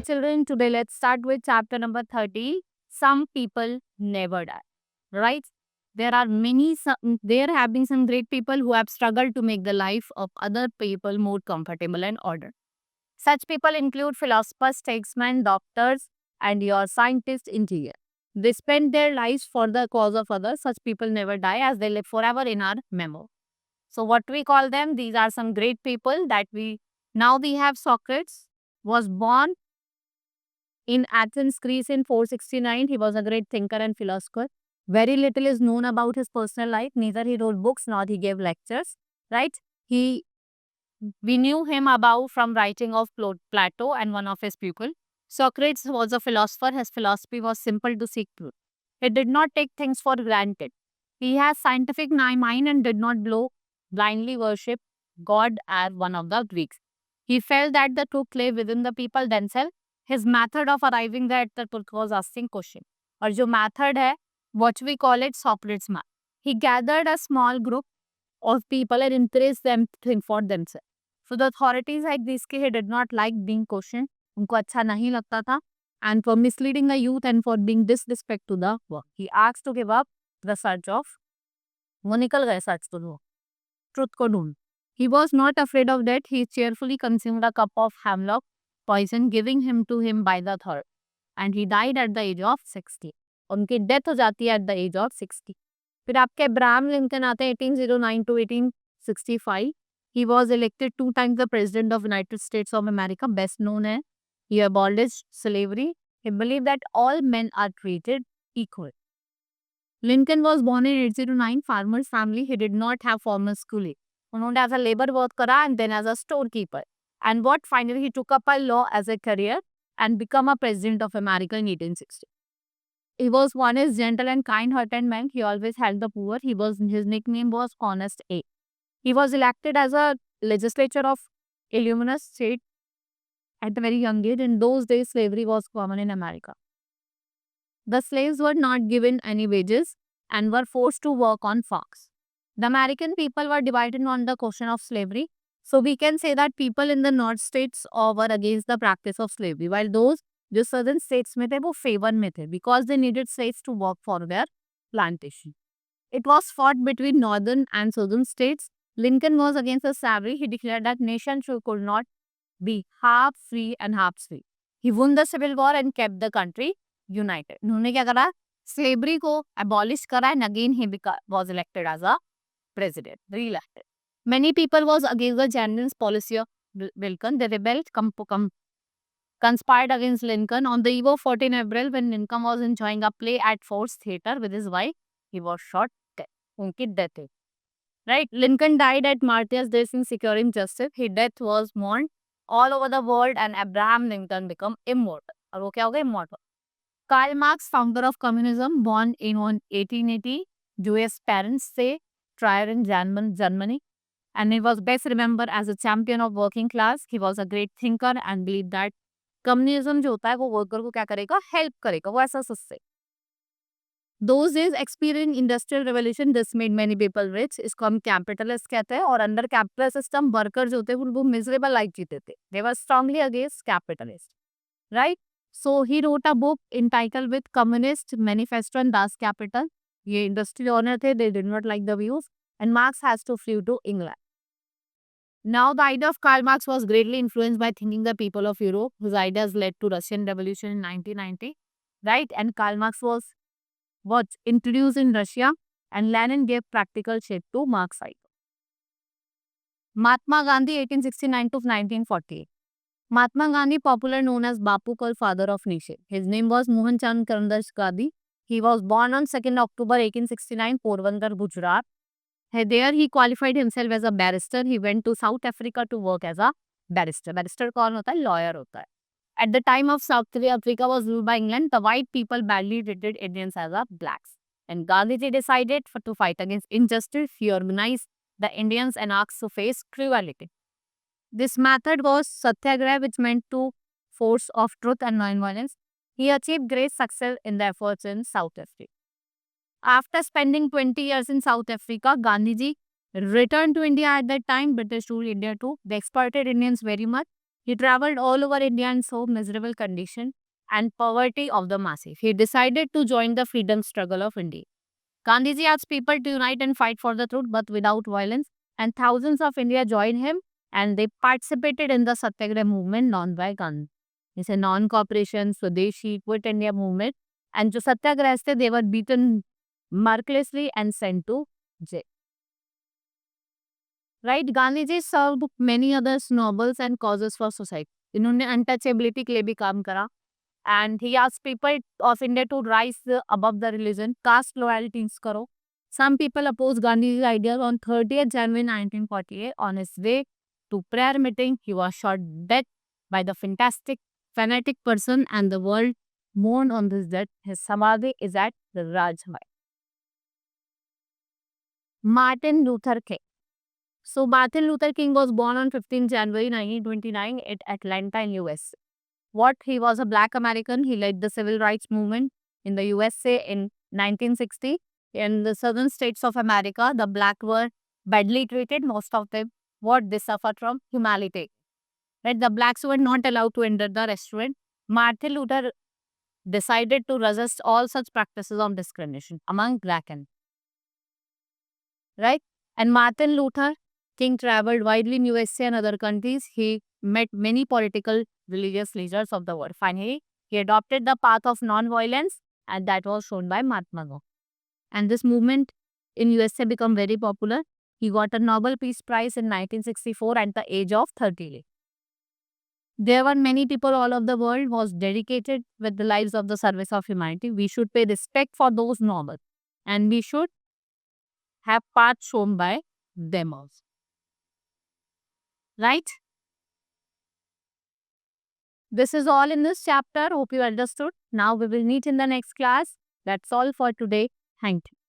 children, today let's start with chapter number 30. Some people never die. Right? There are there have been some great people who have struggled to make the life of other people more comfortable and ordered. Such people include philosophers, statesmen, doctors, and your scientists, engineers. They spend their lives for the cause of others. Such people never die as they live forever in our memory. So what we call them, these are some great people that we have Socrates was born in Athens, Greece in 469. He was a great thinker and philosopher. Very little is known about his personal life. Neither he wrote books nor he gave lectures, right? He We knew him about from writing of Plato and one of his pupils. Socrates was a philosopher. His philosophy was simple to seek truth. He did not take things for granted. He has scientific mind and did not blindly worship God as one of the Greeks. He felt that the truth lay within the people themselves. His method of arriving there at the truth was asking question. और जो method है, what we call it Socrates method. He gathered a small group of people and encouraged them to think for themselves. So the authorities at this case did not like being questioned. उनको अच्छा नहीं लगता था. And for misleading the youth and for being disrespect to the work. He asked to give up the search of. वो निकल गए search को वो. Truth को ढूंढ. He was not afraid of death. He cheerfully consumed a cup of hemlock poison given to him by the third. And he died at the age of 60. उनकी death हो जाती है at the age of 60. फिर आपके Abraham Lincoln आते हैं 1809 to 1865. He was elected 2 times the president of United States of America. Best known as he abolished slavery. He believed that all men are treated equal. Lincoln was born in 1809 farmer's family. He did not have formal schooling. उन्होंने as a labor work करा and then as a storekeeper. And what finally he took up a law as a career and become a president of America in 1860. He was one is gentle and kind-hearted man. He always helped the poor. His nickname was Honest A. He was elected as a legislature of Illinois state at a very young age. In those days, slavery was common in America. The slaves were not given any wages and were forced to work on farms. The American people were divided on the question of slavery. So we can say that people in the north states were against the practice of slavery, while those जो southern states में थे वो favor में थे because they needed slaves to work for their plantation. It was fought between northern and southern states. Lincoln was against the slavery. He declared that nation could not be half free and half free. He won the civil war and kept the country united. उन्होंने क्या करा? Slavery को abolish करा and again he was elected as a president, re-elected. Many people was against the Janssen's policy of Lincoln. They rebelled, conspired against Lincoln. On the eve of 14 April, when Lincoln was enjoying a play at Ford's Theatre with his wife, he was shot dead. उनकी death है. Right? Lincoln died at Martyrs' Day in securing justice. His death was mourned all over the world and Abraham Lincoln became immortal. और वो क्या हो गया? Immortal. Karl Marx, founder of communism, born in 1880, Jewish parents say, tried in Germany, and he was best remembered as a champion of working class. He was a great thinker and believed that communism जो होता है वो worker को क्या करेगा? Help करेगा. वो ऐसा सस्ते. Those days experienced industrial revolution. This made many people rich. इसको हम capitalist कहते हैं और under capitalist system workers जो होते हैं वो miserable life जीते थे. They were strongly against capitalist, right? So he wrote a book entitled with Communist Manifesto and Das Kapital. ये industry owner थे. They did not like the views and Marx has to flee to England. Now, the idea of Karl Marx was greatly influenced by thinking the people of Europe, whose ideas led to Russian Revolution in 1990, right? And Karl Marx was introduced in Russia, and Lenin gave practical shape to Marx's idea. Mahatma Gandhi, 1869 to 1948. Mahatma Gandhi, popular known as Bapu, called father of nation. His name was Mohan Chand Karamdas Gandhi. He was born on 2nd October 1869, Porbandar, Gujarat. There he qualified himself as a barrister. He went to South Africa to work as a barrister. Barrister कौन होता है? Lawyer होता है. At the time of South Africa was ruled by England, the white people badly treated Indians as a blacks. And Gandhiji decided to fight against injustice. He organized the Indians and asked to face cruelty. This method was Satyagraha, which meant to force of truth and non-violence. He achieved great success in the efforts in South Africa. After spending 20 years in South Africa, Gandhiji returned to India at that time. British ruled India too. They exploited Indians very much. He traveled all over India and saw miserable condition and poverty of the masses. He decided to join the freedom struggle of India. Gandhiji asked people to unite and fight for the truth, but without violence. And thousands of India joined him, and they participated in the Satyagraha movement known by Gandhi. It's a non-cooperation, Swadeshi, Quit India movement. And जो सत्याग्रह थे, they were beaten mercilessly and sent to jail. Right? Gandhiji served many other nobles and causes for society. इन्होंने untouchability के लिए भी काम करा. And he asked people of India to rise above the religion, caste loyalties karo. Some people opposed Gandhi's ideas. On 30th January 1948, on his way to prayer meeting, he was shot dead by the fantastic fanatic person, and the world mourned on this death. His samadhi is at the Rajghat. Martin Luther King. So Martin Luther King was born on 15 January 1929 at Atlanta in US. What he was a black American. He led the civil rights movement in the USA in 1960. In the southern states of America, the black were badly treated. Most of them, what they suffered from humility. Right? The blacks were not allowed to enter the restaurant. Martin Luther decided to resist all such practices of discrimination among black and right. And Martin Luther King traveled widely in USA and other countries. He met many political religious leaders of the world. Finally, he adopted the path of non-violence, and that was shown by Mahatma Gandhi. And this movement in USA became very popular. He got a Nobel Peace Prize in 1964 at the age of 30. There were many people all over the world was dedicated with the lives of the service of humanity. We should pay respect for those nobles, and we should have path shown by them also. Right? This is all in this chapter. Hope you understood. Now we will meet in the next class. That's all for today. Thank you.